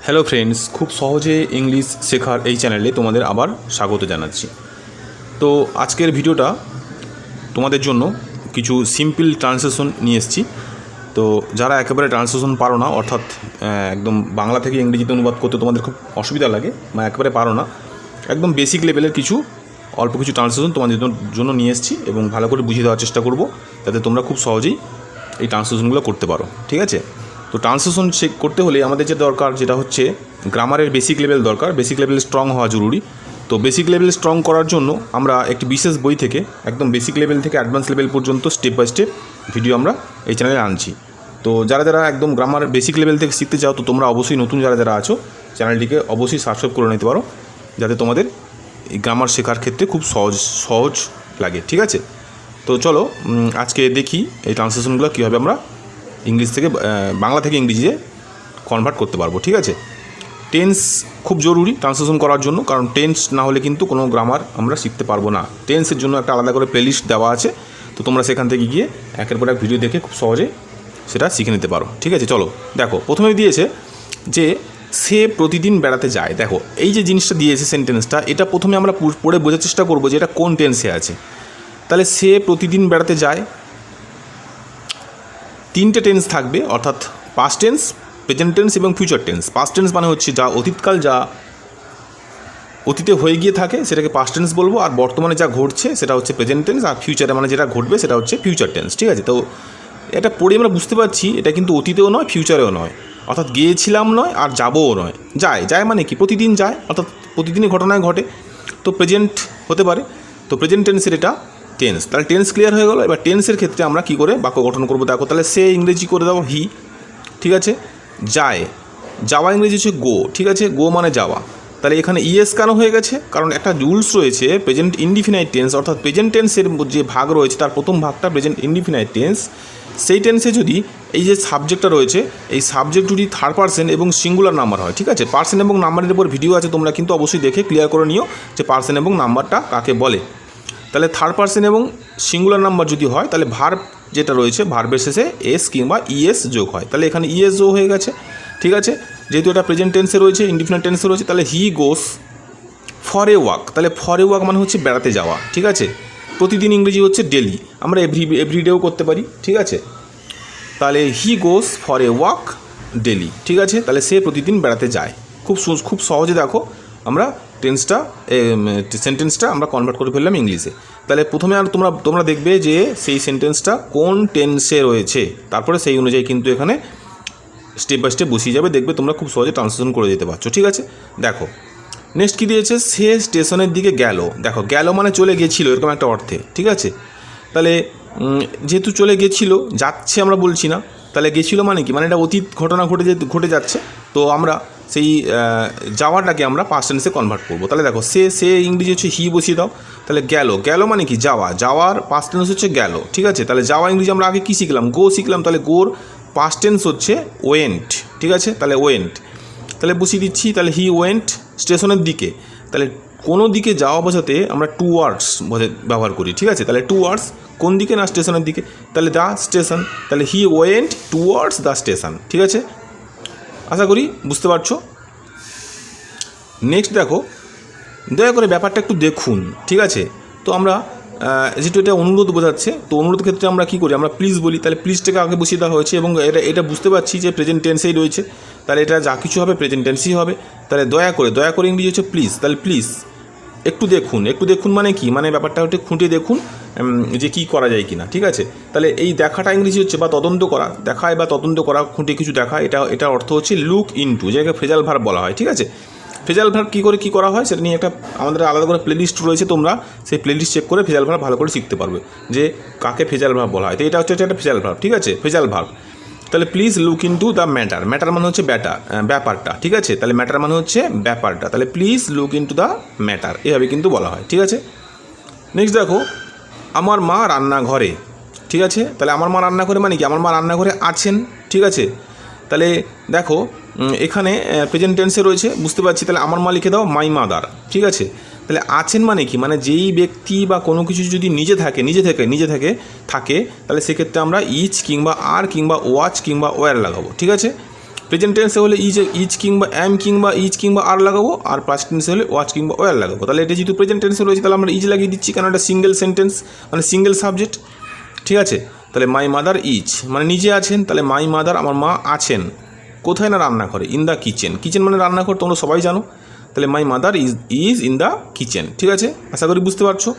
Hello friends, খুব সহজে English শেখার এই চ্যানেলে তোমাদের আবার স্বাগত জানাচ্ছি। তো আজকের ভিডিওটা তোমাদের জন্য কিছু সিম্পল ট্রান্সলেশন নিয়ে এসেছি। তো যারা একেবারে ট্রান্সলেশন পারো না, অর্থাৎ একদম বাংলা থেকে ইংরেজিতে অনুবাদ করতে তোমাদের খুব অসুবিধা লাগে বা একেবারে পারো না, একদম বেসিক লেভেলের অল্প কিছু ট্রান্সলেশন তোমাদের জন্য নিয়ে এসেছি এবং ভালো করে বুঝিয়ে দেওয়ার চেষ্টা করব, যাতে তোমরা খুব সহজেই এই ট্রান্সলেশনগুলো করতে পারো। ঠিক আছে? তো ট্রান্সলেশন করতে হলে আমাদের যে দরকার, যেটা হচ্ছে গ্রামারের বেসিক লেভেল দরকার। বেসিক লেভেল স্ট্রং হওয়া জরুরি। তো বেসিক লেভেল স্ট্রং করার জন্য আমরা একটি বিশেষ বই থেকে একদম বেসিক লেভেল থেকে অ্যাডভান্স লেভেল পর্যন্ত স্টেপ বাই স্টেপ ভিডিও আমরা এই চ্যানেলে আনছি। তো যারা একদম গ্রামার বেসিক লেভেল থেকে শিখতে চাও, তো তোমরা অবশ্যই নতুন যারা আছো চ্যানেলটিকে অবশ্যই সাবস্ক্রাইব করে নিতে পারো, যাতে তোমাদের এই গ্রামার শেখার ক্ষেত্রে খুব সহজ লাগে। ঠিক আছে? তো চলো আজকে দেখি এই ট্রান্সলেশনগুলো কীভাবে আমরা ইংলিশ থেকে বাংলা থেকে ইংরেজিতে কনভার্ট করতে পারবো। ঠিক আছে? টেন্স খুব জরুরি ট্রান্সলেশন করার জন্য, কারণ টেন্স না হলে কিন্তু কোনো গ্রামার আমরা শিখতে পারবো না। টেন্সের জন্য একটা আলাদা করে প্লেলিস্ট দেওয়া আছে, তো তোমরা সেখান থেকে গিয়ে একের পর এক ভিডিও দেখে খুব সহজে সেটা শিখে নিতে পারো। ঠিক আছে? চলো দেখো, প্রথমে দিয়েছে যে সে প্রতিদিন বেড়াতে যায়। দেখো এই যে জিনিসটা দিয়েছে সেন্টেন্সটা, এটা প্রথমে আমরা পড়ে বোঝার চেষ্টা করবো যে এটা কোন টেন্সে আছে। তাহলে সে প্রতিদিন বেড়াতে যায়, তিনটে টেন্স থাকবে, অর্থাৎ পাস্ট টেন্স, প্রেজেন্ট টেন্স এবং ফিউচার টেন্স। পাস্ট টেন্স মানে হচ্ছে যা অতীতকাল, যা অতীতে হয়ে গিয়ে থাকে সেটাকে পাস্ট টেন্স বলবো, আর বর্তমানে যা ঘটছে সেটা হচ্ছে প্রেজেন্ট টেন্স, আর ফিউচারে মানে যেটা ঘটবে সেটা হচ্ছে ফিউচার টেন্স। ঠিক আছে? তো এটা পড়ে আমরা বুঝতে পারছি এটা কিন্তু অতীতেও নয়, ফিউচারেও নয়, অর্থাৎ গিয়েছিলাম নয়, আর যাবও নয়। যায় মানে কি প্রতিদিন যায়, অর্থাৎ প্রতিদিনই ঘটনায় ঘটে। তো প্রেজেন্ট হতে পারে, তো প্রেজেন্ট টেন্সের এটা টেন্স। তাহলে টেন্স ক্লিয়ার হয়ে গেল। এবার টেন্সের ক্ষেত্রে আমরা কী করে বাক্য গঠন করবো দেখো। তাহলে সে ইংরেজি করে দাও হি। ঠিক আছে? যায়, যাওয়া ইংরেজি হচ্ছে গো। ঠিক আছে? গো মানে যাওয়া। তাহলে এখানে ইএস কেন হয়ে গেছে? কারণ একটা রুলস রয়েছে প্রেজেন্ট ইনডিফিনাইট টেন্স, অর্থাৎ প্রেজেন্ট টেন্সের যে ভাগ রয়েছে তার প্রথম ভাগটা প্রেজেন্ট ইনডিফিনাইট টেন্স। সেই টেন্সে যদি এই যে সাবজেক্টটা রয়েছে, এই সাবজেক্ট যদি থার্ড পারসন এবং সিঙ্গুলার নাম্বার হয়। ঠিক আছে? পারসন এবং নাম্বারের উপর ভিডিও আছে, তোমরা কিন্তু অবশ্যই দেখে ক্লিয়ার করে নিও যে পারসন এবং নাম্বারটা কাকে বলে। তাহলে থার্ড পারসন এবং সিঙ্গুলার নাম্বার যদি হয়, তাহলে ভার্ব যেটা রয়েছে, ভার্বের শেষে এস কিংবা ইএস যোগ হয়। তাহলে এখানে ইএস যোগ হয়ে গেছে। ঠিক আছে? যেহেতু এটা প্রেজেন্ট টেন্সে রয়েছে, ইনডিফিনাইট টেন্সে রয়েছে, তাহলে he goes for a walk. তাহলে ফর এ ওয়াক মানে হচ্ছে বেড়াতে যাওয়া। ঠিক আছে? প্রতিদিন ইংরেজি হচ্ছে ডেলি, আমরা এভরিডেও করতে পারি। ঠিক আছে? তাহলে he goes for a walk daily. ঠিক আছে? তাহলে সে প্রতিদিন বেড়াতে যায়। খুব সহজে দেখো আমরা সেন্টেন্সটা আমরা কনভার্ট করে ফেললাম ইংলিশে। তাহলে প্রথমে আর তোমরা দেখবে যে সেই সেন্টেন্সটা কোন টেন্সে রয়েছে, তারপরে সেই অনুযায়ী কিন্তু এখানে স্টেপ বাই স্টেপ বসিয়ে যাবে, দেখবে তোমরা খুব সহজে ট্রান্সলেশন করে যেতে পারছো। ঠিক আছে? দেখো নেক্সট কী দিয়েছে, সে স্টেশনের দিকে গেল। দেখো গেল মানে চলে গেছিলো, এরকম একটা অর্থে। ঠিক আছে? তাহলে যেহেতু চলে গেছিলো, যাচ্ছে আমরা বলছি না, তাহলে গেছিলো মানে কি, মানে এটা অতীত ঘটনা ঘটে যাচ্ছে। তো আমরা সেই যাওয়াটাকে আমরা পাস্ট টেন্সে কনভার্ট করবো। তাহলে দেখো সে ইংরেজি হচ্ছে হি বসিয়ে দাও। তাহলে গেল মানে কি যাওয়ার পাস্ট টেন্স হচ্ছে গেল। ঠিক আছে? তাহলে যাওয়া ইংরেজি আমরা আগে কী শিখলাম, গো শিখলাম। তাহলে গোর পাস্ট টেন্স হচ্ছে ওয়েন্ট। ঠিক আছে? তাহলে ওয়েন্ট, তাহলে বসিয়ে দিচ্ছি। তাহলে হি ওয়েন্ট স্টেশনের দিকে। তাহলে কোনো দিকে যাওয়া বোঝাতে আমরা টু ওয়ার্ডস ব্যবহার করি। ঠিক আছে? তাহলে টু ওয়ার্ডস, কোন দিকে না স্টেশনের দিকে। তাহলে দ্য স্টেশন, তাহলে he went towards the station. ঠিক আছে? আশা করি বুঝতে পারছো। নেক্সট দেখো, দয়া করে ব্যাপারটা একটু দেখুন। ঠিক আছে? তো আমরা যেহেতু এটা অনুরোধ বোঝাচ্ছে, তো অনুরোধ ক্ষেত্রে আমরা কী করি, আমরা প্লিজ বলি। তাহলে প্লিজটাকে আগে বসিয়ে দেওয়া হয়েছে এবং এটা বুঝতে পারছি যে প্রেজেন্ট টেন্সেই রয়েছে, তাহলে এটা যা কিছু হবে প্রেজেন্ট টেন্সই হবে। তাহলে দয়া করে ইংরেজি হচ্ছে প্লিজ। তাহলে প্লিজ একটু দেখুন মানে কি, মানে ব্যাপারটা একটু খুঁটে দেখুন যে কী করা যায় কি না। ঠিক আছে? তাহলে এই দেখাটা ইংরেজি হচ্ছে বা তদন্ত করা, দেখায় বা তদন্ত করা, খুঁটে কিছু দেখা, এটা অর্থ হচ্ছে লুক ইনটু, যেটাকে ফ্রেজাল ভার্ব বলা হয়। ঠিক আছে? ফ্রেজাল ভার্ব কী করা হয় সেটা নিয়ে একটা আমাদের আলাদা করে প্লেলিস্ট রয়েছে, তোমরা সেই প্লেলিস্ট চেক করে ফ্রেজাল ভার্ব ভালো করে শিখতে পারবে যে কাকে ফ্রেজাল ভার্ব বলা হয়। তো এটা হচ্ছে একটা ফ্রেজাল ভার্ব। ঠিক আছে? Phrasal verb. তাহলে please look into the matter মানে হচ্ছে ব্যাপারটা। ঠিক আছে? তাহলে ম্যাটার মানে হচ্ছে ব্যাপারটা। তাহলে please look into the matter, এভাবে কিন্তু বলা হয়। ঠিক আছে? নেক্সট দেখো, আমার মা রান্নাঘরে। ঠিক আছে? তাহলে আমার মা রান্নাঘরে মানে কি, আমার মা রান্নাঘরে আছেন। ঠিক আছে? তাহলে দেখো এখানে প্রেজেন্ট টেন্সে রয়েছে, বুঝতে পারছি। তাহলে আমার মা লিখে দাও মাই মাদার। ঠিক আছে? তাহলে আছেন মানে কি, মানে যেই ব্যক্তি বা কোনো কিছু যদি নিজে থাকে তাহলে সেক্ষেত্রে আমরা ইচ কিংবা আর কিংবা ওয়াচ কিংবা ওয়ার লাগাবো। ঠিক আছে? প্রেজেন্ট টেন্সে হলে ইজ কিংবা অ্যাম কিংবা ইজ কিংবা আর লাগাবো, আর পাস্ট টেন্সে হলে ওয়াচ কিংবা ওয়ার লাগাবো। তাহলে এটা যেহেতু প্রেজেন্ট টেন্সে রয়েছে তাহলে আমরা ইজ লাগিয়ে দিচ্ছি, কারণ এটা সিঙ্গেল সেন্টেন্স মানে সিঙ্গেল সাবজেক্ট, ঠিক আছে। তাহলে মাই মাদার ইজ মানে নিজে আছেন, তাহলে মাই মাদার আমার মা আছেন কোথায়, না রান্নাঘরে, ইন দ্য কিচেন। কিচেন মানে রান্নাঘর, তোমরা সবাই জানো। তাহলে my mother is in the kitchen, ঠিক আছে, আশা করি বুঝতে পারছো।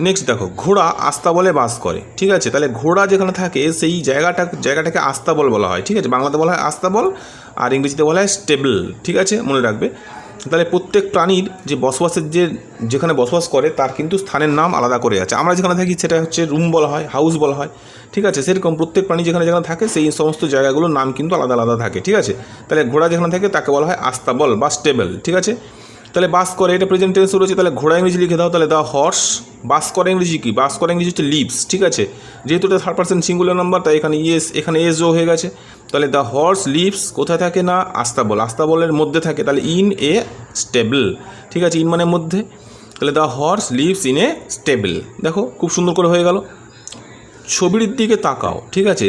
নেক্সট দেখো, ঘোড়া আস্তাবলে বাস করে, ঠিক আছে। তাহলে ঘোড়া যেখানে থাকে সেই জায়গাটাকে আস্তাবল বলা হয়, ঠিক আছে। বাংলাতে বলা হয় আস্তাবল, আর ইংরেজিতে বলা হয় স্টেবল, ঠিক আছে, মনে রাখবে। তাহলে প্রত্যেক প্রাণীর যে বসবাসের যেখানে বসবাস করে তার কিন্তু স্থানের নাম আলাদা করে আছে। আমরা যেখানে থাকি সেটা হচ্ছে রুম বলা হয়, হাউস বলা হয়, ঠিক আছে। সেরকম প্রত্যেক প্রাণী যেখানে থাকে সেই সমস্ত জায়গাগুলোর নাম কিন্তু আলাদা আলাদা থাকে, ঠিক আছে। তাহলে ঘোড়া যেখানে থাকে তাকে বলা হয় আস্তাবল বা স্টেবল, ঠিক আছে। তাহলে বাস করে এটা প্রেজেন্ট টেন্স রয়েছে, তাহলে ঘোড়া ইংরেজি লিখে দাও। তাহলে দ্য হর্স, বাস করে ইংরেজি কি, বাস করে ইংরেজি হচ্ছে লিভস, ঠিক আছে। যেহেতু এটা থার্ড পার্সন সিঙ্গুলার নাম্বার তাই এখানে এস যোগ হয়ে গেছে। তাহলে দ্য হর্স লিভস কোথায় থাকে, না আস্তাবলের মধ্যে থাকে, তাহলে ইন এ স্টেবল, ঠিক আছে, ইন মানে মধ্যে। তাহলে the horse lives in a stable. দেখো খুব সুন্দর করে হয়ে গেল। ছবির দিকে তাকাও, ঠিক আছে,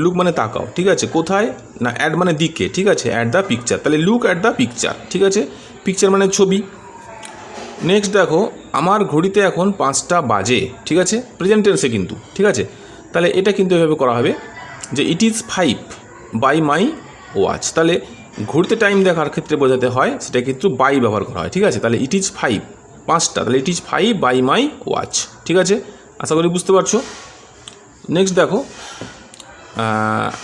লুক মানে তাকাও, ঠিক আছে, কোথায়, না অ্যাট মানে দিকে, ঠিক আছে, অ্যাট দ্য পিকচার, তাহলে লুক অ্যাট দ্য পিকচার, ঠিক আছে, পিকচার মানে ছবি। নেক্সট দেখো, আমার ঘড়িতে এখন 5টা বাজে, ঠিক আছে, প্রেজেন্ট টেন্সে কিন্তু, ঠিক আছে। তাহলে এটা কিন্তু এভাবে করা হবে যে it is 5 by my watch. তাহলে ঘড়িতে টাইম দেখার ক্ষেত্রে বোঝাতে হয় সেটা কিন্তু বাই ব্যবহার করা হয়, ঠিক আছে। তাহলে ইট ইজ 5 তাহলে it is 5 by my watch, ঠিক আছে, আশা করি বুঝতে পারছো। নেক্সট দেখো,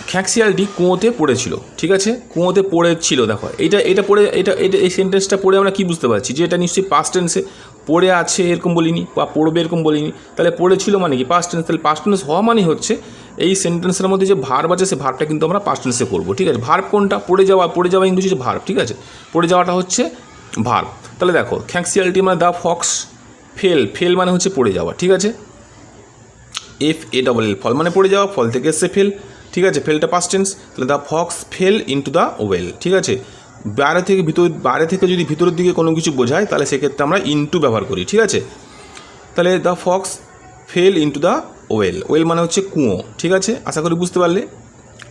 খ্যাঁকশিয়ালটি কুয়োতে পড়েছিল, ঠিক আছে, কুয়োতে পড়েছিল। দেখো এই সেন্টেন্সটা পড়ে আমরা কি বুঝতে পারছি যে এটা নিশ্চয়ই পাস্ট টেন্সে, পড়ে আছে এরকম বলিনি বা পড়বে এরকম বলিনি। তাহলে পড়েছিল মানে কি পাস্ট টেন্স, তাহলে পাস্ট টেন্স হওয়া মানে হচ্ছে এই সেন্টেন্সের মধ্যে যে ভার্ব আছে সে ভার্বটা কিন্তু আমরা পাস্ট টেন্সে করবো, ঠিক আছে। ভার্ব কোনটা, পড়ে যাওয়া ইংলিশ হচ্ছে ভার্ব, ঠিক আছে, পড়ে যাওয়াটা হচ্ছে ভার্ব। তাহলে দেখো খ্যাঁকশিয়ালটি মানে দ্য ফক্স ফেল মানে হচ্ছে পড়ে যাওয়া, ঠিক আছে। FALL ফল মানে পড়ে যাওয়া, ফল থেকে এসছে ফেল, ঠিক আছে, ফেলটা পাস্ট টেন্স। তাহলে the Fox fail into the well, ঠিক আছে। বাইরে থেকে যদি ভিতরের দিকে কোনো কিছু বোঝায় তাহলে সেক্ষেত্রে আমরা ইনটু ব্যবহার করি, ঠিক আছে। তাহলে the Fox fail into the well মানে হচ্ছে কুয়ো, ঠিক আছে, আশা করি বুঝতে পারলে।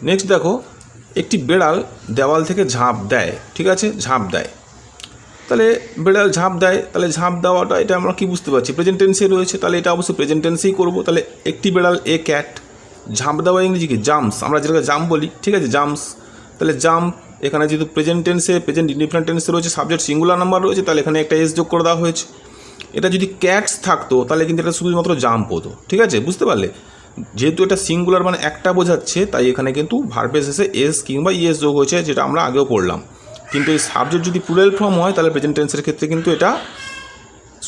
নেক্সট দেখো, একটি বেড়াল দেওয়াল থেকে ঝাঁপ দেয়, ঠিক আছে, ঝাঁপ দেয়। তাহলে বেড়াল ঝাঁপ দেয়, তাহলে ঝাঁপ দেওয়াটা এটা আমরা কি বুঝতে পারছি, প্রেজেন্ট টেন্সে রয়েছে, তাহলে এটা অবশ্যই প্রেজেন্ট টেন্সেই করবো। তাহলে একটি বেড়াল এ ক্যাট, ঝাঁপ দেওয়া ইংরেজি কি জাম্পস, আমরা যেটাকে জাম্প বলি, ঠিক আছে, জাম্পস। তাহলে জাম্প এখানে যেহেতু প্রেজেন্ট ইনডিফারেন্ট টেন্সে রয়েছে, সাবজেক্ট সিঙ্গুলার নাম্বার রয়েছে, তাহলে এখানে একটা এস যোগ করে দেওয়া হয়েছে। এটা যদি ক্যাটস থাকতো তাহলে কিন্তু এটা শুধুমাত্র জাম্প হতো, ঠিক আছে, বুঝতে পারলে। যেহেতু এটা সিঙ্গুলার মানে একটা বোঝাচ্ছে তাই এখানে কিন্তু ভার্বের শেষে এস কিংবা ইএস যোগ হয়েছে, যেটা আমরা আগেও পড়লাম। কিন্তু এই সাবজেক্ট যদি প্লুরাল ফর্ম হয় তাহলে প্রেজেন্ট টেন্সের ক্ষেত্রে কিন্তু এটা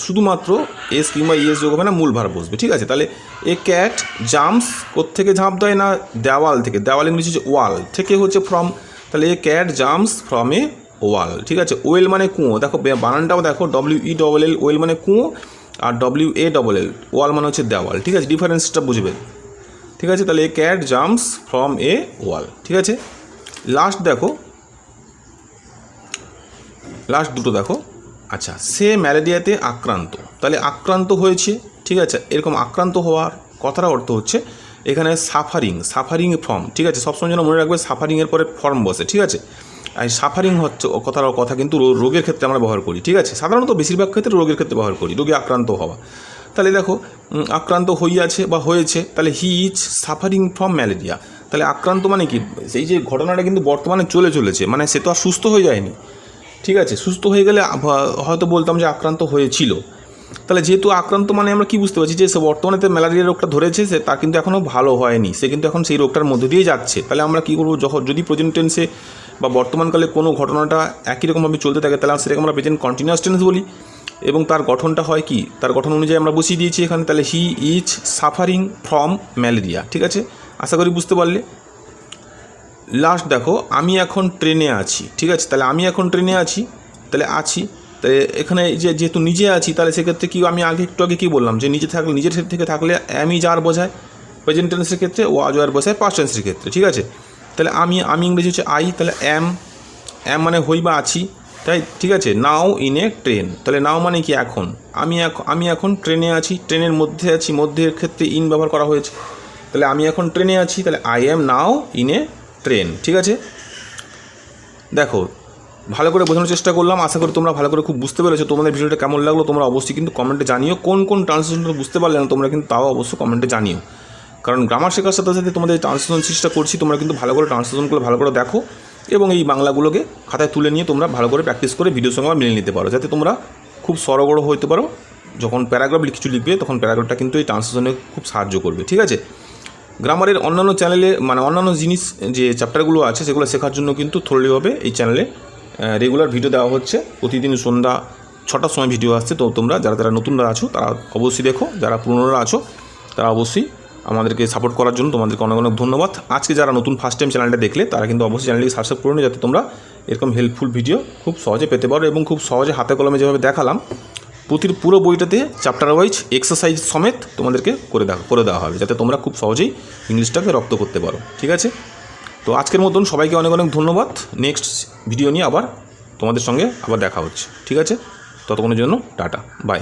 শুধুমাত্র এস কিংবা ইএস যোগ হবে না, মূল ভার্ব বসবে, ঠিক আছে। তাহলে এ ক্যাট জাম্পস কোত্থেকে ঝাঁপ দেয়, না দেওয়াল থেকে, দেওয়াল ইংলিশ হচ্ছে ওয়াল, থেকে হচ্ছে ফ্রম, তাহলে a cat jumps from a wall, ঠিক আছে। ওয়েল মানে কুয়ো, দেখো বানানটাও দেখো, WELL ওয়েল মানে কুয়ো, আর WALL ওয়াল মানে হচ্ছে দেওয়াল, ঠিক আছে, ডিফারেন্সটা বুঝবে, ঠিক আছে। তাহলে a cat jumps from a wall, ঠিক আছে। লাস্ট দুটো দেখো, আচ্ছা, সে ম্যালেরিয়াতে আক্রান্ত, তাহলে আক্রান্ত হয়েছে, ঠিক আছে। এরকম আক্রান্ত হওয়ার কথার অর্থ হচ্ছে এখানে সাফারিং ফর্ম, ঠিক আছে, সবসময় যেন মনে রাখবে সাফারিংয়ের পরে ফর্ম বসে, ঠিক আছে। আর সাফারিং হচ্ছে কথা কিন্তু রোগের ক্ষেত্রে আমরা ব্যবহার করি, ঠিক আছে, সাধারণত বেশিরভাগ ক্ষেত্রে রোগের ক্ষেত্রে ব্যবহার করি, রোগে আক্রান্ত হওয়া। তাহলে দেখো আক্রান্ত হইয়াছে বা হয়েছে, তাহলে he is suffering from malaria. তাহলে আক্রান্ত মানে কি, সেই যে ঘটনাটা কিন্তু বর্তমানে চলেছে, মানে সে তো আর সুস্থ হয়ে যায়নি, ঠিক আছে। সুস্থ হয়ে গেলে হয়তো বলতাম যে আক্রান্ত হয়েছিল। তাহলে যেহেতু আক্রান্ত মানে আমরা কি বুঝতে পারছি যে সে বর্তমানে ম্যালেরিয়া রোগটা ধরেছে, সে তার কিন্তু এখনও ভালো হয়নি, সে কিন্তু এখন সেই রোগটার মধ্যে দিয়ে যাচ্ছে। তাহলে আমরা কী করবো, যদি প্রেজেন্ট টেন্সে বা বর্তমানকালে কোনো ঘটনাটা একই রকমভাবে চলতে থাকে তাহলে সেটাকে আমরা প্রেজেন্ট কন্টিনিউয়াস টেন্স বলি, এবং তার গঠনটা হয় কি, তার গঠন অনুযায়ী আমরা বসিয়ে দিয়েছি এখানে। তাহলে he is suffering from malaria, ঠিক আছে, আশা করি বুঝতে পারলে। লাস্ট দেখো, আমি এখন ট্রেনে আছি, ঠিক আছে। তাহলে আমি এখন ট্রেনে আছি, তাহলে আছি, তাহলে এখানে যেহেতু নিজে আছি তাহলে সেক্ষেত্রে কি আমি একটু আগে কী বললাম যে নিজের থেকে থাকলে অ্যামই যার বোঝায় প্রেজেন্ট টেন্সের ক্ষেত্রে, ওয়াজ ওয়ার বোঝায় পাস্ট টেন্সের ক্ষেত্রে, ঠিক আছে। তাহলে আমি ইংরেজি হচ্ছে আই, তাহলে অ্যাম মানে হই বা আছি, তাই, ঠিক আছে। নাও ইন এ ট্রেন, তাহলে নাও মানে কি এখন, আমি এখন ট্রেনে আছি, ট্রেনের মধ্যে আছি, মধ্যের ক্ষেত্রে ইন ব্যবহার করা হয়েছে। তাহলে আমি এখন ট্রেনে আছি, তাহলে I am now in a train, ঠিক আছে। দেখো ভালো করে বোঝানোর চেষ্টা করলাম, আশা করি তোমরা ভালো করে খুব বুঝতে পেরেছো। তোমাদের ভিডিওটা কেমন লাগলো তোমরা অবশ্যই কিন্তু কমেন্টে জানিও। কোন কোন ট্রান্সলেশনটা বুঝতে পারলে না তোমরা কিন্তু তাও অবশ্যই কমেন্টে জানিও, কারণ গ্রামার শেখার সাথে সাথে তোমাদের ট্রান্সলেশন চেষ্টা করছি, তোমরা কিন্তু ভালো করে ট্রান্সলেশনগুলো ভালো করে দেখো এবং এই বাংলাগুলোকে খাতায় তুলে নিয়ে তোমরা ভালো করে প্র্যাকটিস করে ভিডিওর সঙ্গে মিলিয়ে নিতে পারো, যাতে তোমরা খুব সরগড় হতে পারো। যখন প্যারাগ্রাফ কিছু লিখবে তখন প্যারাগ্রাফটা কিন্তু এই ট্রান্সলেশনে খুব সাহায্য করবে, ঠিক আছে। গ্রামারের অন্যান্য চ্যানেলে মানে অন্যান্য জিনিস যে চ্যাপ্টারগুলো আছে সেগুলো শেখার জন্য কিন্তু থ্রোলিভাবে এই চ্যানেলে রেগুলার ভিডিও দেওয়া হচ্ছে। প্রতিদিন সন্ধ্যা 6টার সময় ভিডিও আসছে। তো তোমরা যারা নতুনরা আছো তারা অবশ্যই দেখো, যারা পুরনোরা আছো তারা অবশ্যই আমাদেরকে সাপোর্ট করার জন্য তোমাদেরকে অনেক অনেক ধন্যবাদ। আজকে যারা নতুন ফার্স্ট টাইম চ্যানেলটা দেখলে তারা কিন্তু অবশ্যই চ্যানেলটিকে সাবস্ক্রাইব করে নিও, যাতে তোমরা এরকম হেল্পফুল ভিডিও খুব সহজে পেতে পারো এবং খুব সহজে হাতে কলমে যেভাবে দেখালাম পুরো বইটাতে চ্যাপ্টার ওয়াইজ এক্সারসাইজ সমেত তোমাদেরকে করে দেওয়া হবে, যাতে তোমরা খুব সহজেই ইংলিশটাকে রপ্ত করতে পারো, ঠিক আছে। তো আজকের মতন সবাইকে অনেক অনেক ধন্যবাদ। নেক্সট ভিডিও নিয়ে আবার তোমাদের সঙ্গে আবার দেখা হচ্ছে, ঠিক আছে। ততক্ষণের জন্য টাটা, বাই।